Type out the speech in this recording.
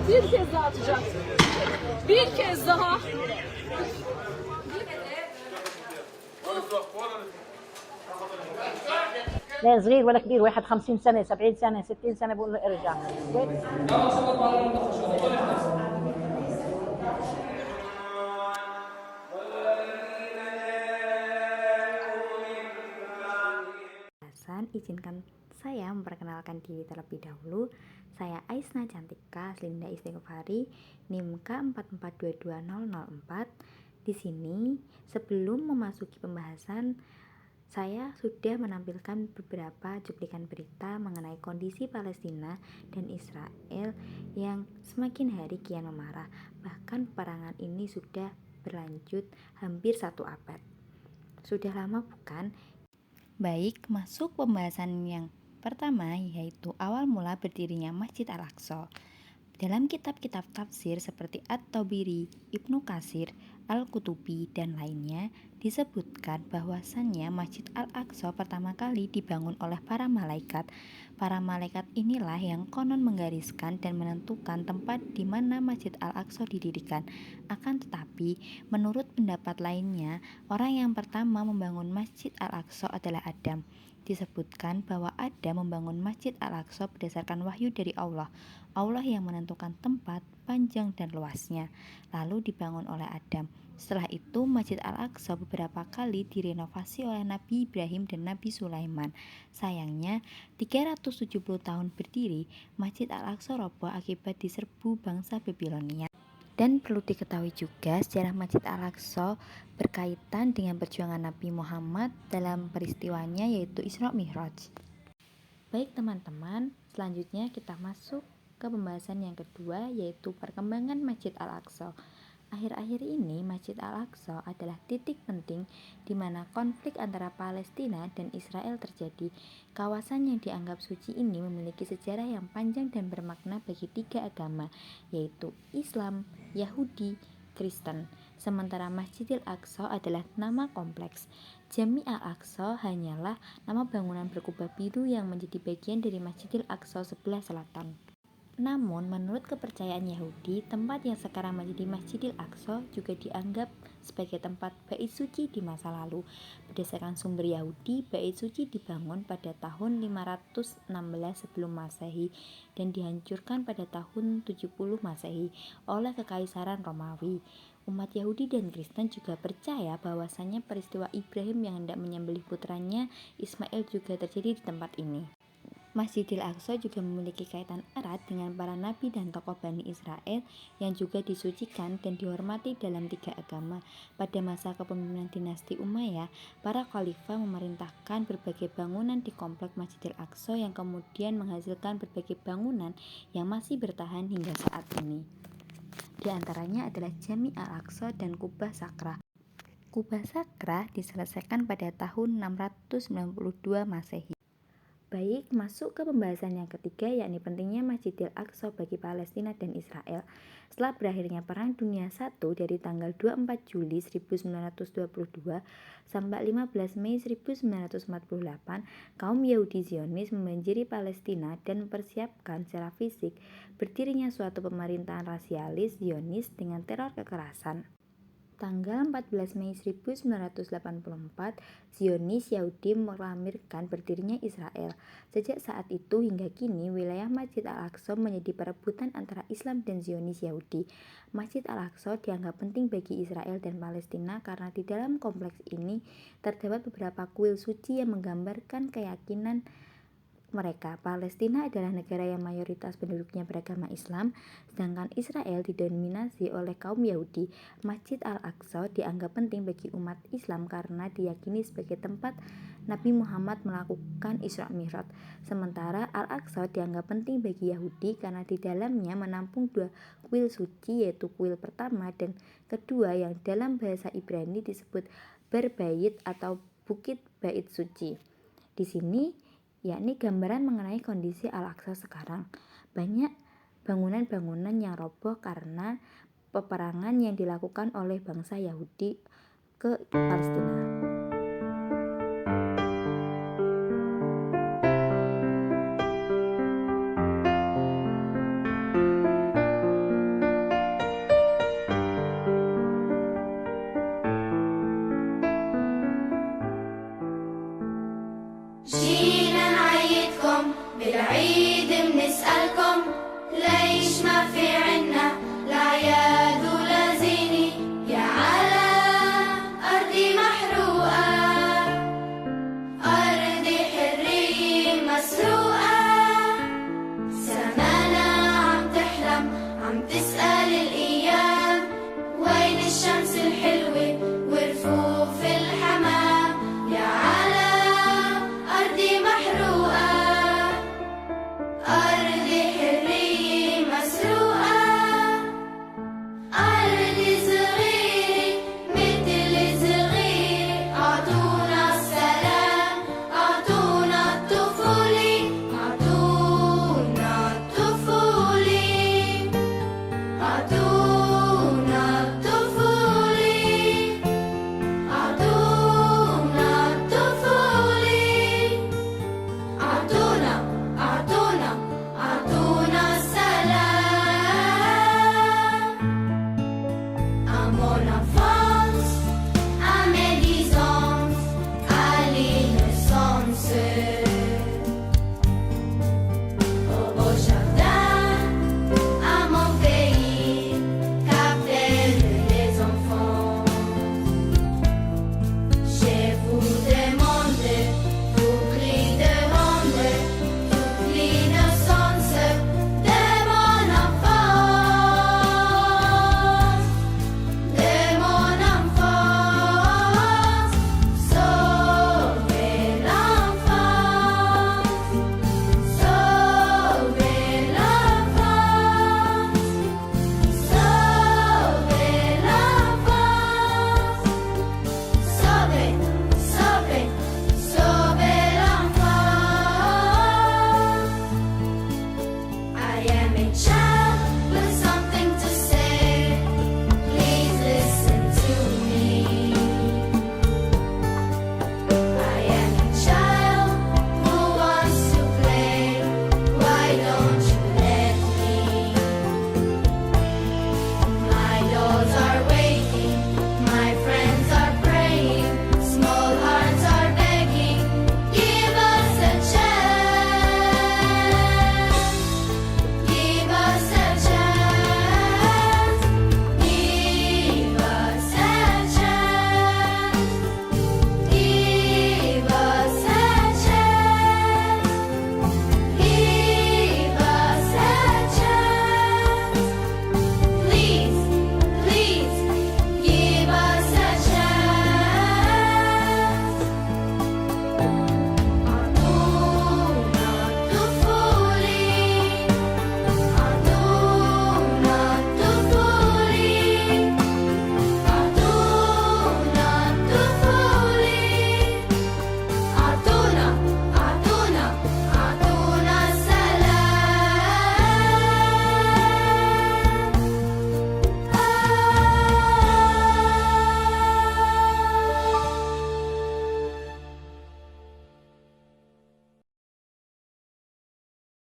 Bir kez daha atacağız. Bir kez daha. لا صغير ولا كبير، واحد 50 سنة 70 سنة 60 سنة بقول له ارجع. Izinkan saya memperkenalkan diri terlebih dahulu. Saya Aisna Cantika Slinda Istighfari, NIM K4422004. Di sini, sebelum memasuki pembahasan, saya sudah menampilkan beberapa cuplikan berita mengenai kondisi Palestina dan Israel yang semakin hari kian memarah. Bahkan peperangan ini sudah berlanjut hampir 1 abad. Sudah lama bukan? Baik, masuk pembahasan yang pertama, yaitu awal mula berdirinya Masjid Al-Aqsa. Dalam kitab-kitab tafsir seperti At-Tabari, Ibnu Katsir, Al-Qutubi, dan lainnya, disebutkan bahwasannya Masjid Al-Aqsa pertama kali dibangun oleh para malaikat. Para malaikat inilah yang konon menggariskan dan menentukan tempat di mana Masjid Al-Aqsa didirikan. Akan tetapi, menurut pendapat lainnya, orang yang pertama membangun Masjid Al-Aqsa adalah Adam. Disebutkan bahwa Adam membangun Masjid Al-Aqsa berdasarkan wahyu dari Allah. Allah yang menentukan tempat, panjang, dan luasnya. Lalu dibangun oleh Adam. Setelah itu Masjid Al-Aqsa beberapa kali direnovasi oleh Nabi Ibrahim dan Nabi Sulaiman. Sayangnya 370 tahun berdiri, Masjid Al-Aqsa roboh akibat diserbu bangsa Babilonia. Dan perlu diketahui juga sejarah Masjid Al-Aqsa berkaitan dengan perjuangan Nabi Muhammad dalam peristiwanya yaitu Isra Mi'raj. Baik teman-teman, selanjutnya kita masuk ke pembahasan yang kedua yaitu perkembangan Masjid Al-Aqsa. Akhir-akhir ini Masjid Al-Aqsa adalah titik penting di mana konflik antara Palestina dan Israel terjadi. Kawasan yang dianggap suci ini memiliki sejarah yang panjang dan bermakna bagi 3 agama, yaitu Islam, Yahudi, Kristen. Sementara Masjidil Aqsa adalah nama kompleks. Jami Al-Aqsa hanyalah nama bangunan berkubah biru yang menjadi bagian dari Masjidil Aqsa sebelah selatan. Namun, menurut kepercayaan Yahudi, tempat yang sekarang menjadi Masjidil Aqsa juga dianggap sebagai tempat bait suci di masa lalu. Berdasarkan sumber Yahudi, bait suci dibangun pada tahun 516 sebelum Masehi dan dihancurkan pada tahun 70 Masehi oleh Kekaisaran Romawi. Umat Yahudi dan Kristen juga percaya bahwasannya peristiwa Ibrahim yang hendak menyembelih putranya Ismail juga terjadi di tempat ini. Masjidil Aqsa juga memiliki kaitan erat dengan para nabi dan tokoh Bani Israel yang juga disucikan dan dihormati dalam 3 agama. Pada masa kepemimpinan dinasti Umayyah, para khalifah memerintahkan berbagai bangunan di komplek Masjidil Aqsa yang kemudian menghasilkan berbagai bangunan yang masih bertahan hingga saat ini. Di antaranya adalah Jami Al-Aqsa dan Kubah Sakrah. Kubah Sakrah diselesaikan pada tahun 692 Masehi. Baik, masuk ke pembahasan yang ketiga yakni pentingnya Masjidil Aqsa bagi Palestina dan Israel. Setelah berakhirnya Perang Dunia I dari tanggal 24 Juli 1922 sampai 15 Mei 1948, kaum Yahudi Zionis membanjiri Palestina dan mempersiapkan secara fisik berdirinya suatu pemerintahan rasialis Zionis dengan teror kekerasan. Tanggal 14 Mei 1984, Zionis Yahudi melamirkan berdirinya Israel. Sejak saat itu hingga kini, wilayah Masjid Al-Aqsa menjadi perebutan antara Islam dan Zionis Yahudi. Masjid Al-Aqsa dianggap penting bagi Israel dan Palestina karena di dalam kompleks ini terdapat beberapa kuil suci yang menggambarkan keyakinan mereka. Palestina adalah negara yang mayoritas penduduknya beragama Islam, sedangkan Israel didominasi oleh kaum Yahudi. Masjid Al-Aqsa dianggap penting bagi umat Islam karena diyakini sebagai tempat Nabi Muhammad melakukan Isra Mi'raj. Sementara Al-Aqsa dianggap penting bagi Yahudi karena di dalamnya menampung 2 kuil suci, yaitu kuil pertama dan kedua yang dalam bahasa Ibrani disebut Bar Bait atau Bukit Bait Suci. Di sini yakni gambaran mengenai kondisi Al-Aqsa sekarang. Banyak bangunan-bangunan yang roboh karena peperangan yang dilakukan oleh bangsa Yahudi ke Palestina.